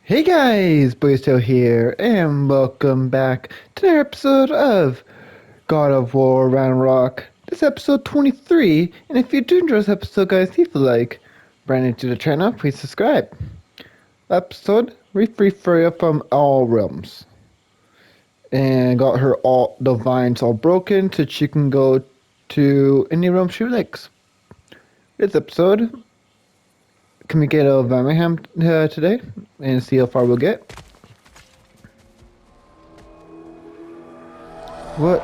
Hey guys, Boystail here, and welcome back to another episode of God of War Ragnarok. This is episode 23, and if you do enjoy this episode, guys, leave a like. Brand new to the channel, please subscribe. Episode, we free Fryra from all realms, and got her all the vines all broken so she can go to any realm she likes. This episode, can we get a Birmingham today, and see how far we'll get? What?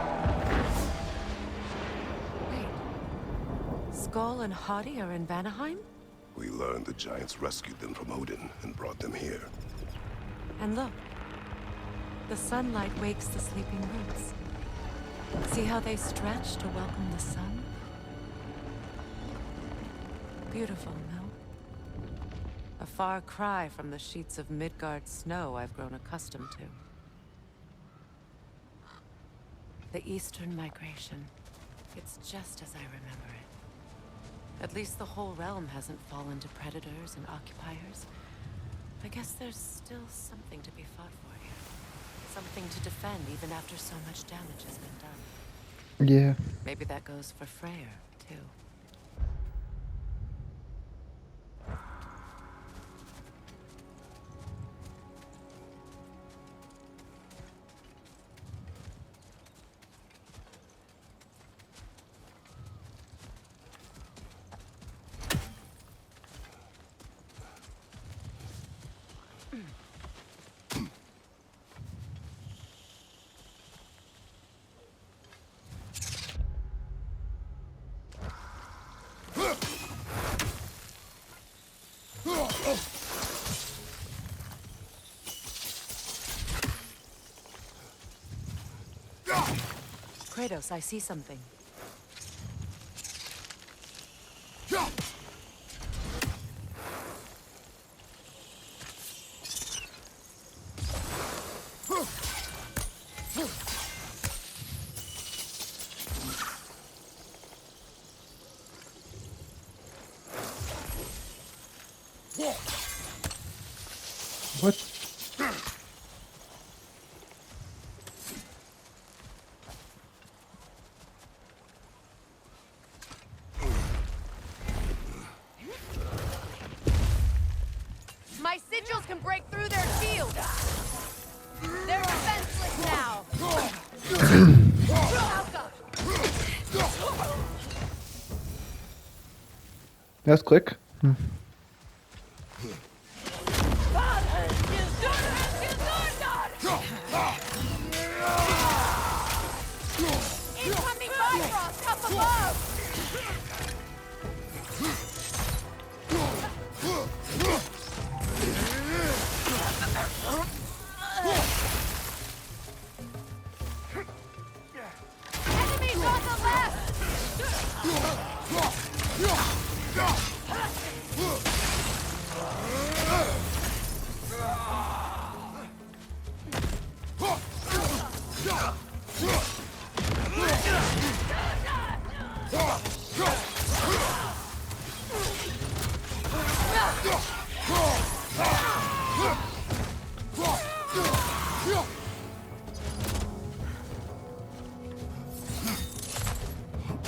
Wait. Skull and Hati are in Vanaheim? We learned the giants rescued them from Odin and brought them here. And look. The sunlight wakes the sleeping roots. See how they stretch to welcome the sun? Beautiful, no? A far cry from the sheets of Midgard snow I've grown accustomed to. The Eastern migration. It's just as I remember it. At least the whole realm hasn't fallen to predators and occupiers. I guess there's still something to be fought for here. Something to defend even after so much damage has been done. Yeah. Maybe that goes for Freyr, too. Kratos, I see something. What? My sigils can break through their shield. They're defenseless now. That's quick. Incoming Bifrost up above. Enemies on the left.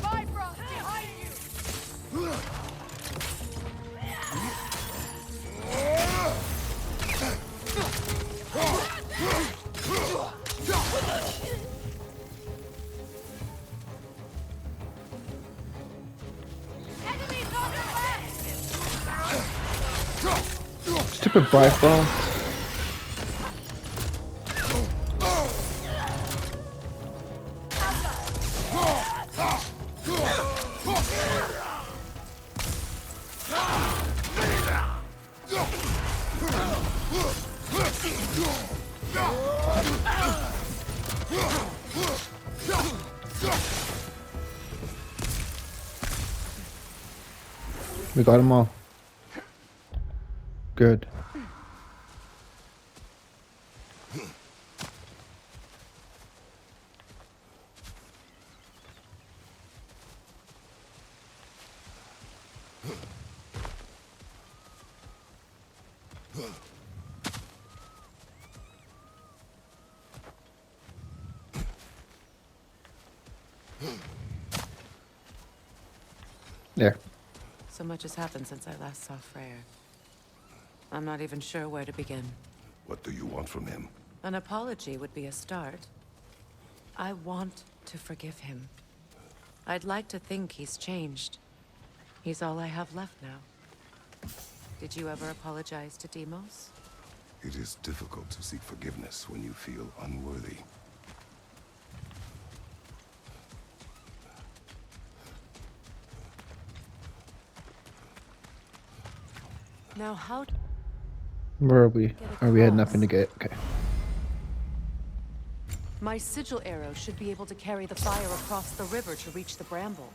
Bifrost behind you. Enemies on the left. Stupid Bifrost. We got them all. Good. There. So much has happened since I last saw Freyr. I'm not even sure where to begin. What do you want from him? An apology would be a start. I want to forgive him. I'd like to think he's changed. He's all I have left now. Did you ever apologize to Demos? It is difficult to seek forgiveness when you feel unworthy. Now how... Where are we? Are we heading up across. into gate? Okay. My sigil arrow should be able to carry the fire across the river to reach the bramble.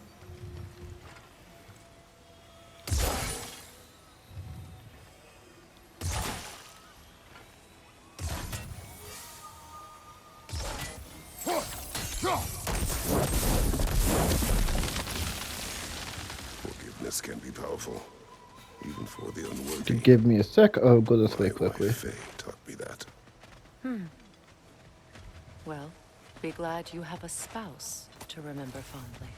Forgiveness can be powerful, even for the unworthy. Give me a sec. Oh, go this way My quickly. wife Faye taught me that. Well, be glad you have a spouse to remember fondly.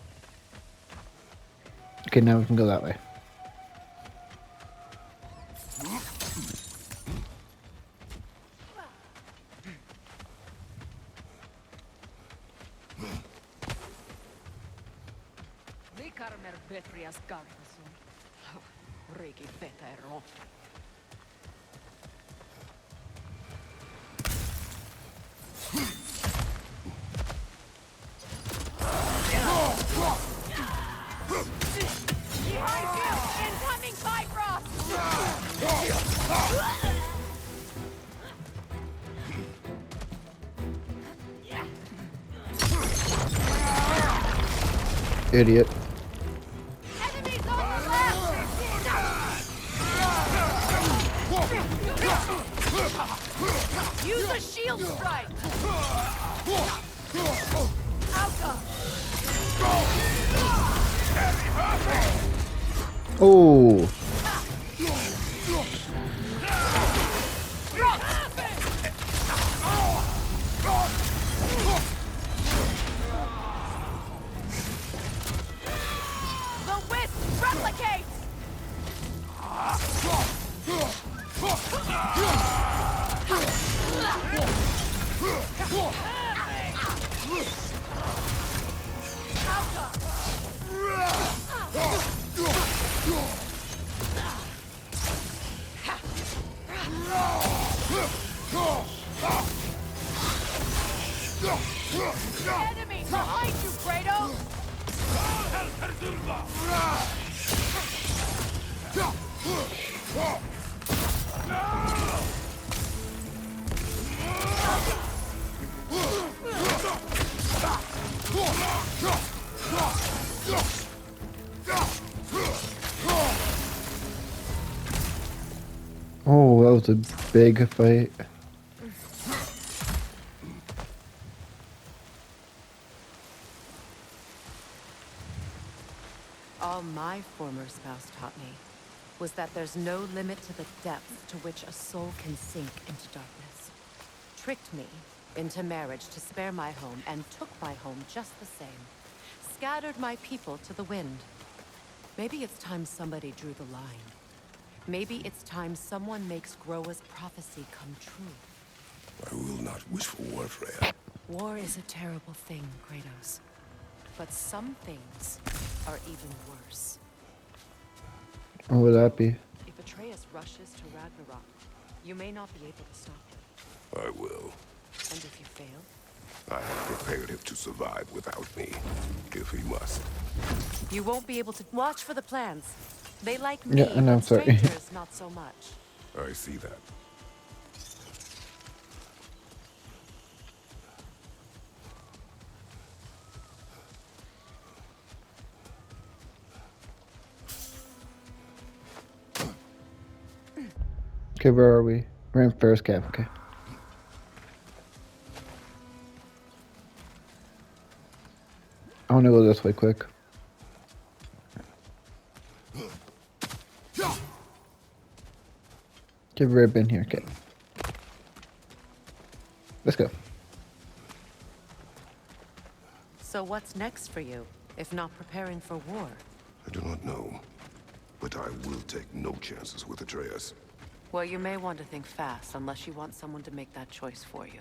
Okay, now we can go that way. Behind you! Incoming Bifrost! Idiot. Enemies on the left! Use a shield strike! Alka! Oh. The wisp replicates! Enemy behind you, Kratos! Oh, that was a big fight. All my former spouse taught me was that there's no limit to the depth to which a soul can sink into darkness. Tricked me into marriage to spare my home and took my home just the same. Scattered my people to the wind. Maybe it's time somebody drew the line. Maybe it's time someone makes Groa's prophecy come true. I will not wish for war, Freya. War is a terrible thing, Kratos. But some things are even worse. What would that be? If Atreus rushes to Ragnarok, you may not be able to stop him. I will. And if you fail? I have prepared him to survive without me, if he must. You won't be able to watch for the plans. They like me, Yeah, I know, but sorry. strangers not so much. I see that. Okay, where are we? We're in first camp, okay. I want to go this way quick. Okay, we've already been here, okay. Let's go. So what's next for you, if not preparing for war? I do not know, but I will take no chances with Atreus. Well, you may want to think fast, unless you want someone to make that choice for you.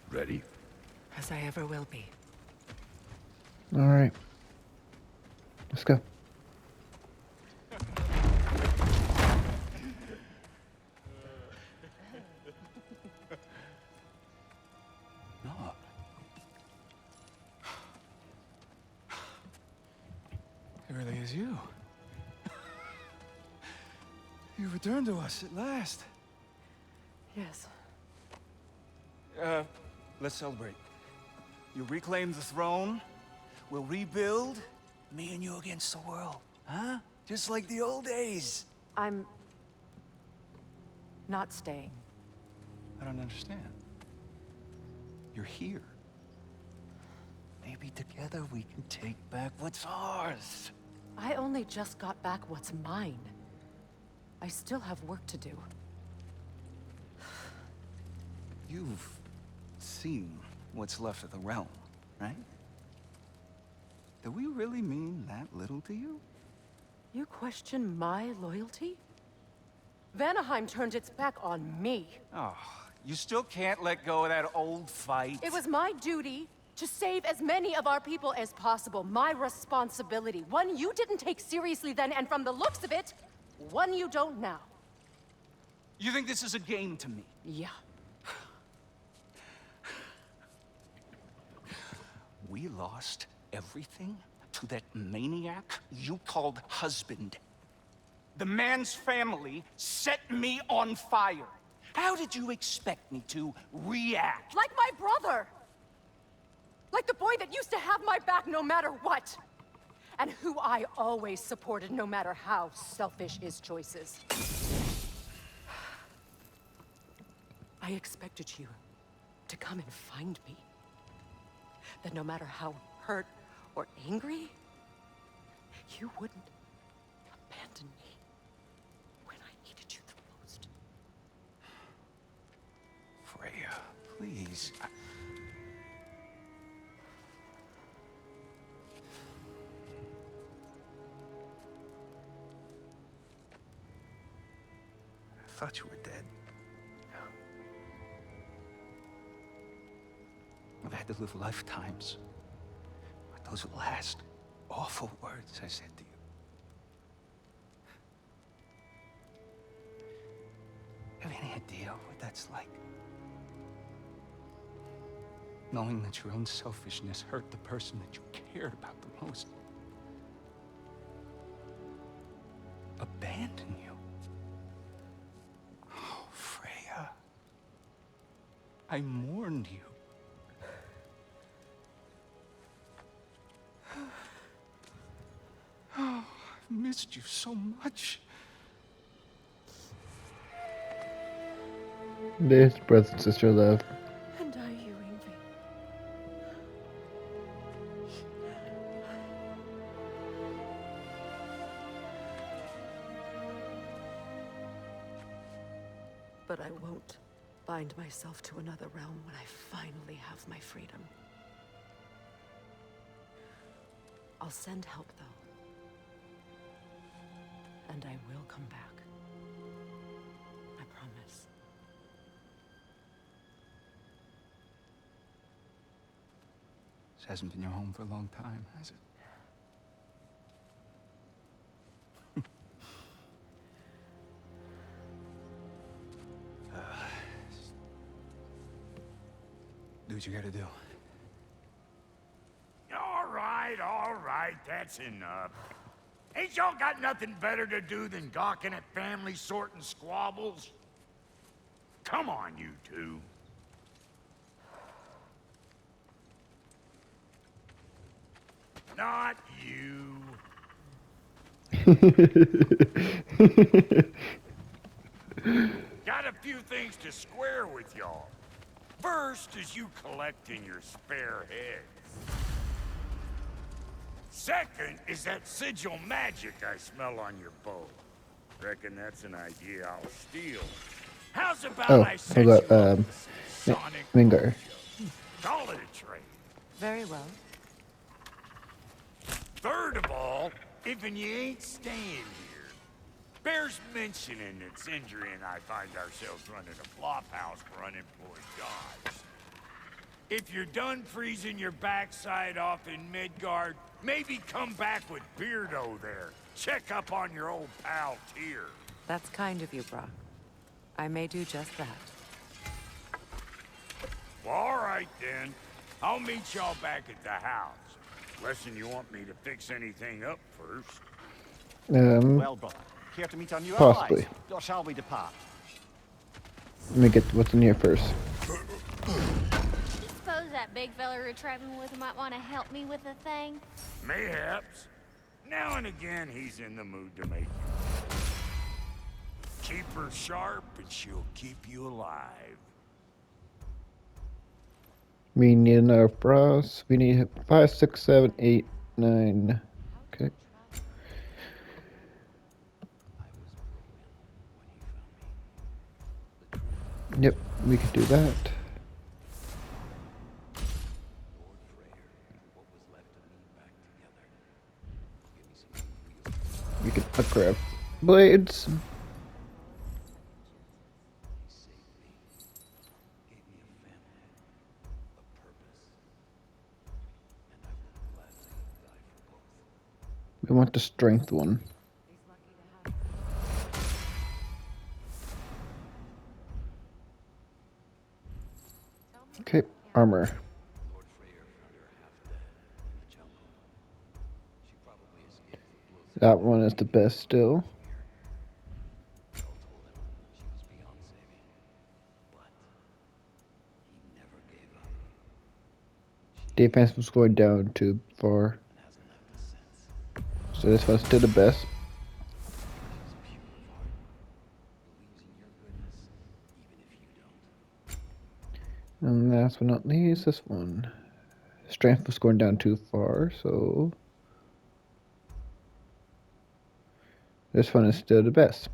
Ready? As I ever will be. All right. Let's go. No. It really is you. You returned to us at last. Yes. Let's celebrate. You reclaim the throne. We'll rebuild. Me and you against the world. Huh? Just like the old days. I'm... not staying. I don't understand. You're here. Maybe together we can take back what's ours. I only just got back what's mine. I still have work to do. You've seen what's left of the realm, right? Do we really mean that little to you? You question my loyalty? Vanaheim turned its back on me. Oh, you still can't let go of that old fight? It was my duty to save as many of our people as possible. My responsibility. One you didn't take seriously then, and from the looks of it, one you don't now. You think this is a game to me? Yeah. We lost everything to that maniac you called husband. The man's family set me on fire. How did you expect me to react? Like my brother! Like the boy that used to have my back no matter what! And who I always supported no matter how selfish his choices. I expected you to come and find me. That no matter how hurt or angry, you wouldn't abandon me when I needed you the most. Freya, please. I thought you were dead. I've had to live lifetimes with those last awful words I said to you. Have any idea what that's like? Knowing that your own selfishness hurt the person that you cared about the most. Abandon you. Oh, Freya. I mourned you. Oh, I've missed you so much. There's brother and sister love. And I you, Ingvi. But I won't bind myself to another realm when I finally have my freedom. I'll send help, though. And I will come back. I promise. This hasn't been your home for a long time, has it? Do what you gotta do. All right, that's enough. Ain't y'all got nothing better to do than gawking at family sorting squabbles? Come on, you two. Not you. Got a few things to square with y'all. First is you collecting your spare heads. Second is that sigil magic I smell on your bow. Reckon that's an idea I'll steal. How's about Oh, I I set you got up with some sonic Mingar. mojo? Call it a trade. Very well. Third of all, even you ain't staying here, bears mentioning that Sindri and I find ourselves running a flop house for unemployed gods. If you're done freezing your backside off in Midgard, maybe come back with Beardo there. Check up on your old pal Tyr. That's kind of you, Brock. I may do just that. Well, all right then. I'll meet y'all back at the house. Unless you want me to fix anything up first. Well, brother, care to meet our new Possibly. allies? Or shall we depart? Let me get what's in here first. Suppose that big fella you're traveling with might want to help me with a thing. Mayhaps. Now and again, he's in the mood to make you. Keep her sharp and she'll keep you alive. We need another brass. We need 5, 6, 7, 8, 9. Okay. Yep, we could do that. We can upgrade blades. We want the strength one. Okay, armor. That one is the best still. Defense was going down too far. So this one's still the best. And last but not least, this one. Strength was going down too far, so this one is still the best.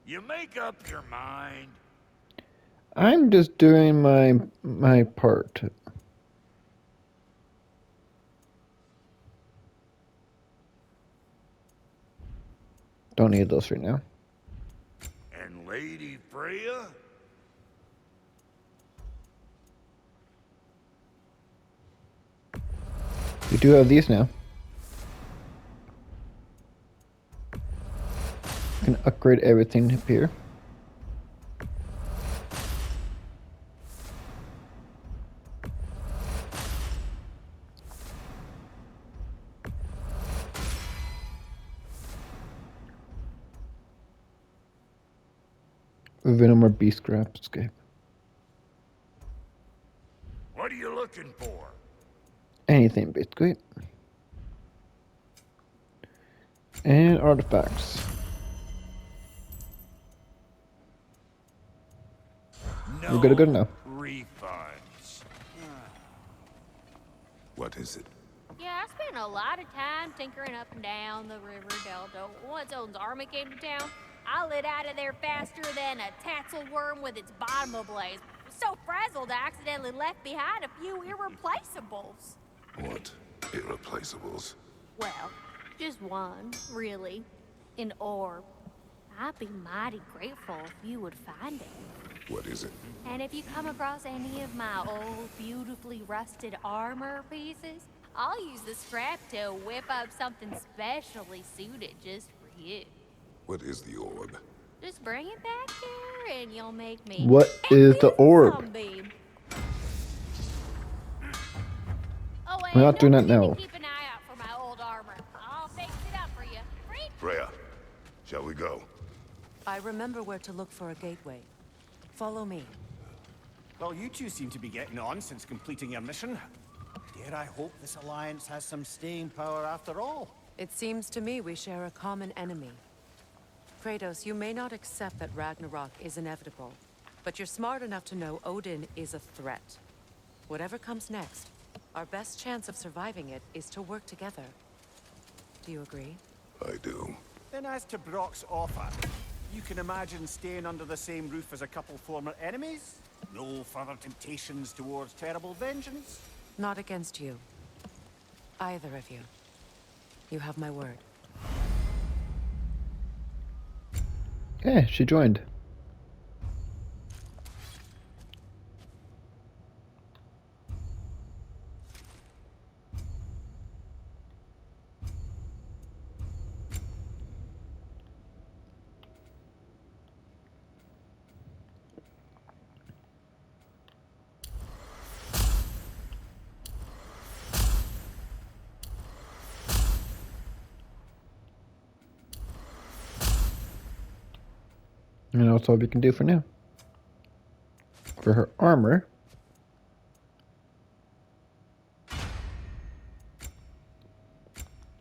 You make up your mind. I'm just doing my part. Don't need those right now. And Lady Freya? We do have these now. We can upgrade everything up here. We've no more beast scraps. Okay. What are you looking for? Anything basically. And artifacts. No We're good now. refunds. What is it? Yeah, I spent a lot of time tinkering up and down the river delta. Once Odin's army came to town, I lit out of there faster than a tassel worm with its bottom ablaze. So frazzled, I accidentally left behind a few irreplaceables. What? Irreplaceables? Well, just one, really. An orb. I'd be mighty grateful if you would find it. What is it? And if you come across any of my old, beautifully rusted armor pieces, I'll use the scrap to whip up something specially suited just for you. What is the orb? Just bring it back here and you'll make me What is the happy as a orb? sunbeam. Oh, We're not and doing don't that forget now. to keep an eye out for my old armor. I'll fix it up for you. Free? Freya, shall we go? I remember where to look for a gateway. Follow me. Well, you two seem to be getting on since completing your mission. Dare I hope this alliance has some staying power after all? It seems to me we share a common enemy. Kratos, you may not accept that Ragnarok is inevitable, but you're smart enough to know Odin is a threat. Whatever comes next, Our best chance of surviving it is to work together. Do you agree? I do. Then as to Brock's offer, you can imagine staying under the same roof as a couple former enemies? No further temptations towards terrible vengeance? Not against you. Either of you. You have my word. Yeah, she joined. And that's all we can do for now. For her armor.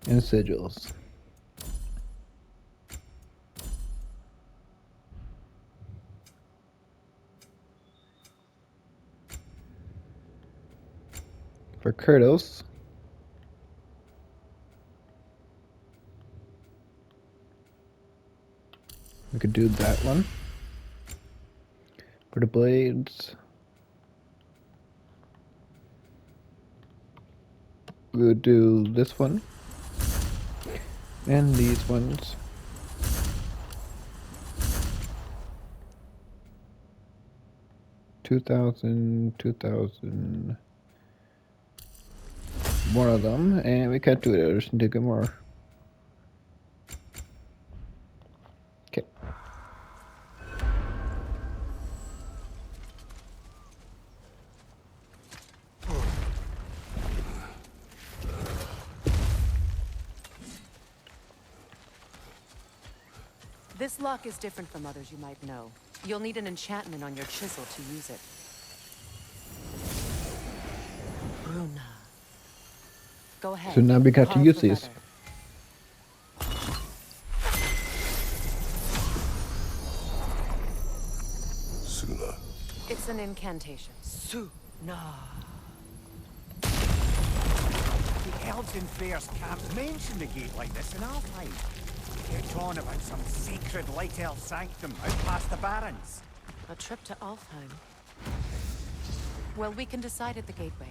And sigils. For Kurdos. We could do that one. For the blades. We would do this one. And these ones. $2,000. One of them, and we can't do it. I just need to get more. Okay. This lock is different from others you might know. You'll need an enchantment on your chisel to use it. Bruna. Go ahead. So now we got to Carve use the these. letter. Suna. It's an incantation. Suna. The elves in Freyr's camp mentioned a gate like this in Alfheim. They're on about some sacred light elf sanctum out past the barrens. A trip to Alfheim. Well, we can decide at the gateway.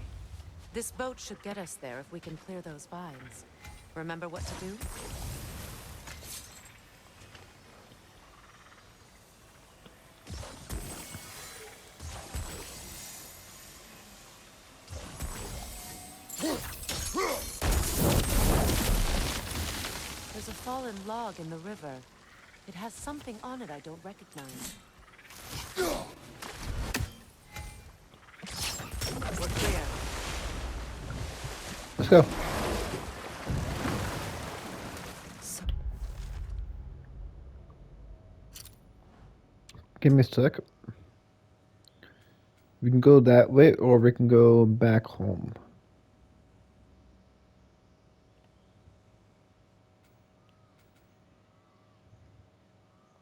This boat should get us there if we can clear those vines. Remember what to do? There's a fallen log in the river. It has something on it I don't recognize. We're clear. Let's go. Give me a sec. We can go that way, or we can go back home.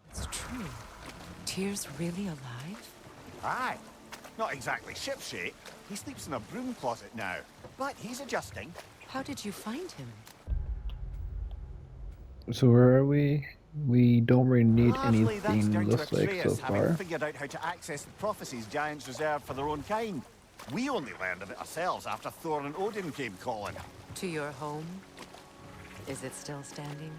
It's true. Tyr's really alive? Aye. Not exactly shipshape. He sleeps in a broom closet now. But he's adjusting. How did you find him? So where are we? We don't really need Largely that's anything, down to looks like, so Atreus having far. figured out how to access the prophecies giants reserved for their own kind. We only learned of it ourselves after Thor and Odin came calling. To your home? Is it still standing?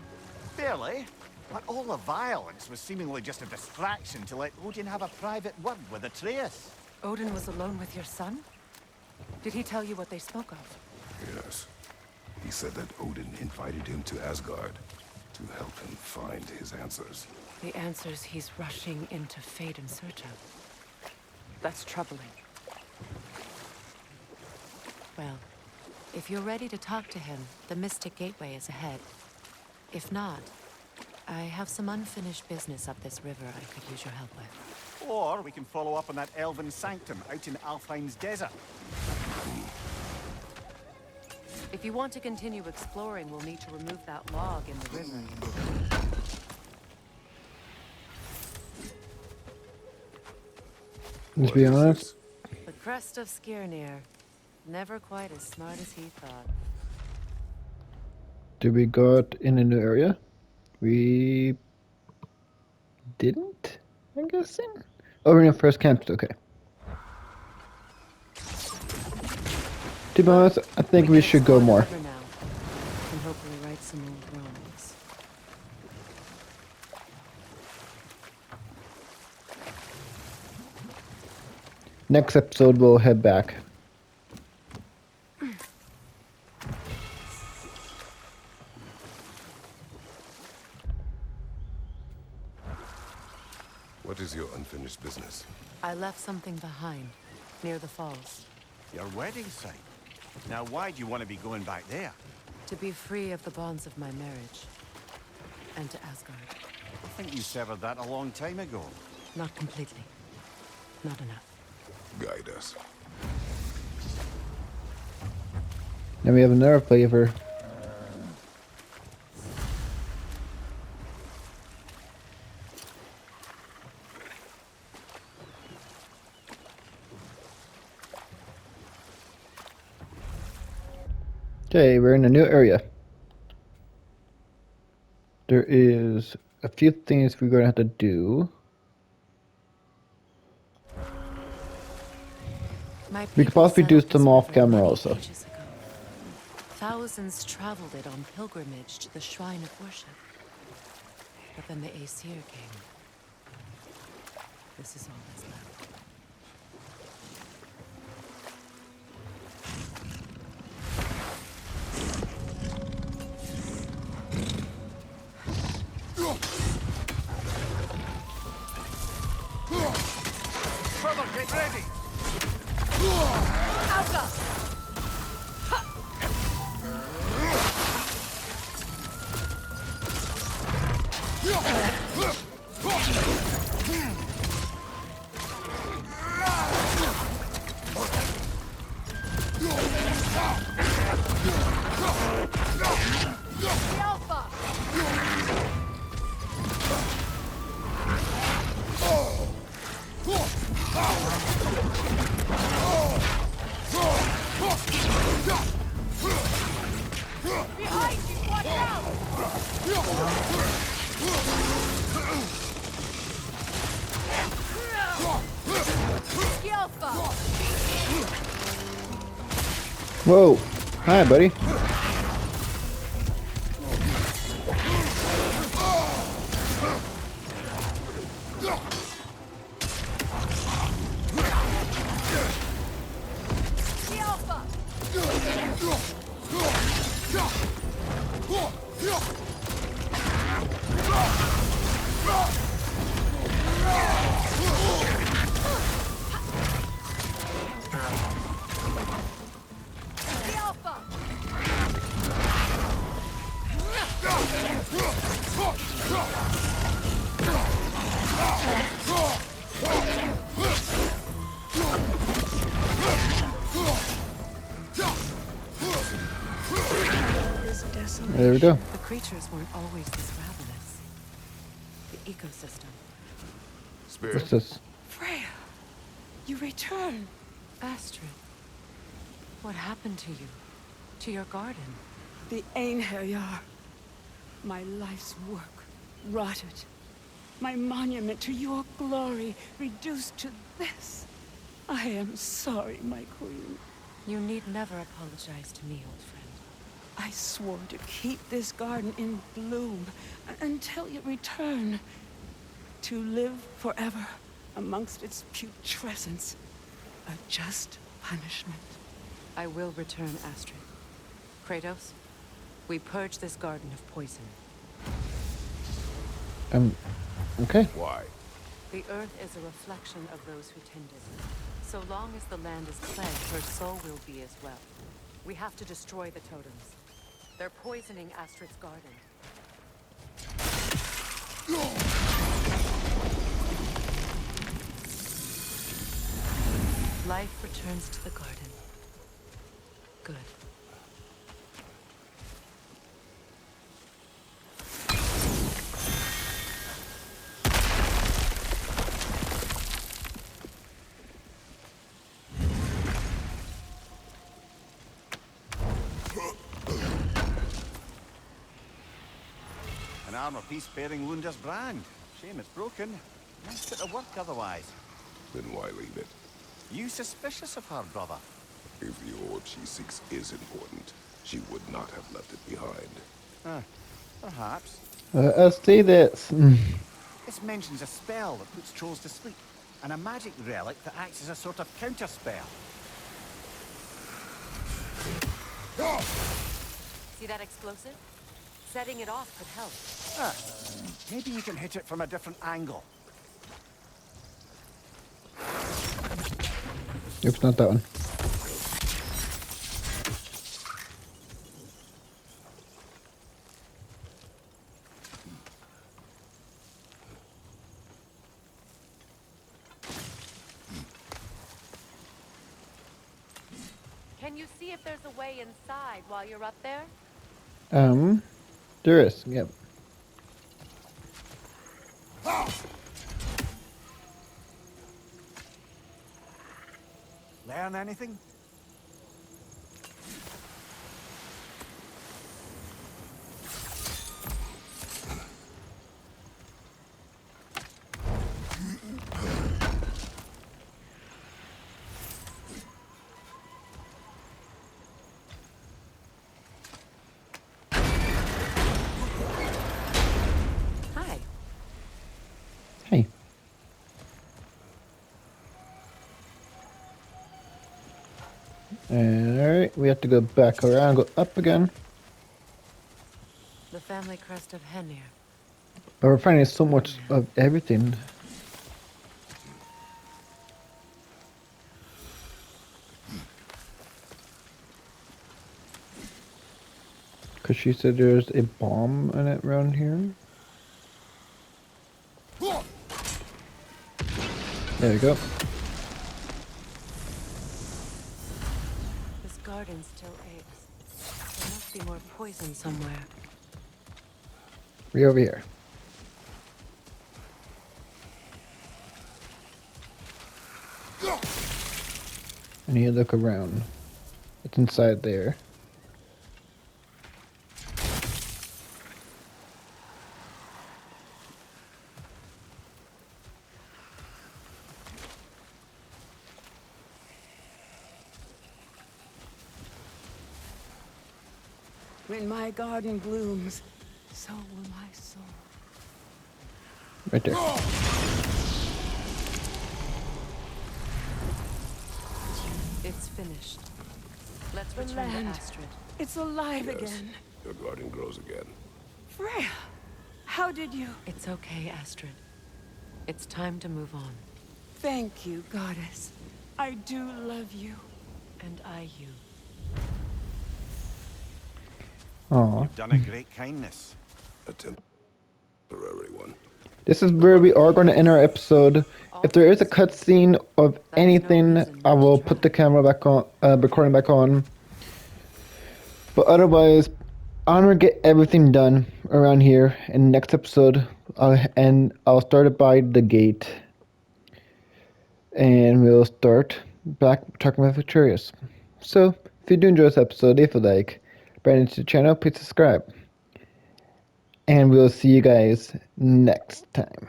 Barely. But all the violence was seemingly just a distraction to let Odin have a private word with Atreus. Odin was alone with your son? Did he tell you what they spoke of? Yes. He said that Odin invited him to Asgard to help him find his answers. The answers he's rushing into fate in search of. That's troubling. Well, if you're ready to talk to him, the Mystic Gateway is ahead. If not, I have some unfinished business up this river I could use your help with. Or we can follow up on that elven sanctum out in Alfheim's desert. If you want to continue exploring, we'll need to remove that log in the river. Let's be honest. The crest of Skirnir. Never quite as smart as he thought. Did we go out in a new area? We didn't, I'm guessing. Oh, we're in the first camp. Okay. To be honest, I think we should go more. Now, and hopefully write some old romance. Next episode, we'll head back. What is your unfinished business? I left something behind, near the falls. Your wedding site. Now, why do you want to be going back there? To be free of the bonds of my marriage. And to Asgard. I think you severed that a long time ago. Not completely. Not enough. Guide us. Then we have another flavor. Okay, we're in a new area. There is a few things we're going to have to do. We could possibly do some off camera also. Thousands traveled it on pilgrimage to the shrine of worship. But then the Aesir came. This is all that's left. Brother, get ready! Alka! Behind you! Watch out! Yelfa! Whoa! Hi, buddy. Yelfa! Yelfa! There we go. The creatures weren't always this ravenous. The ecosystem. Spirit. What's this? Freya! You return! Astrid. What happened to you? To your garden? The Einherjar. My life's work, rotted. My monument to your glory, reduced to this. I am sorry, my queen. You need never apologize to me, old friend. I swore to keep this garden in bloom until you return. To live forever amongst its putrescence. A just punishment. I will return, Astrid. Kratos, we purge this garden of poison. Okay. Why? The earth is a reflection of those who tend it. So long as the land is cleansed, her soul will be as well. We have to destroy the totems. They're poisoning Astrid's garden. Life returns to the garden. Good. armor piece bearing Lunda's brand. Shame it's broken. Nice bit of work otherwise. Then why leave it? You suspicious of her, brother? If the orb she seeks is important, she would not have left it behind. Perhaps. Let us see this. This mentions a spell that puts trolls to sleep, and a magic relic that acts as a sort of counter spell. See that explosive? Setting it off could help. Maybe you can hit it from a different angle. Oops, not that one. Can you see if there's a way inside while you're up there? There is, yep. Learn anything? Hi. Hey. Alright, we have to go back around, go up again. The family crest of Henir. But we're finding so much of everything. Because she said there's a bomb in it around here. There we go. This garden still aches. There must be more poison somewhere. Way over here. I need to look around. It's inside there. When my garden blooms, so will my soul. Right there. It's finished. Let's The return land. to Astrid. It's alive Yes, again. your garden grows again. Freya, how did you? It's okay, Astrid. It's time to move on. Thank you, goddess. I do love you. And I you. Aw. You've done a great kindness. A temporary one. This is where we are going to end our episode. If there is a cutscene of anything, I will put the camera back on, recording back on. But otherwise, I'm going to get everything done around here in the next episode. And I'll start it by the gate. And we'll start back talking about Victorious. So, if you do enjoy this episode, if you like, brand new to the channel, please subscribe. And we'll see you guys next time.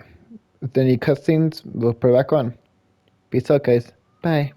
If there are any cutscenes, we'll put it back on. Peace out, guys. Bye.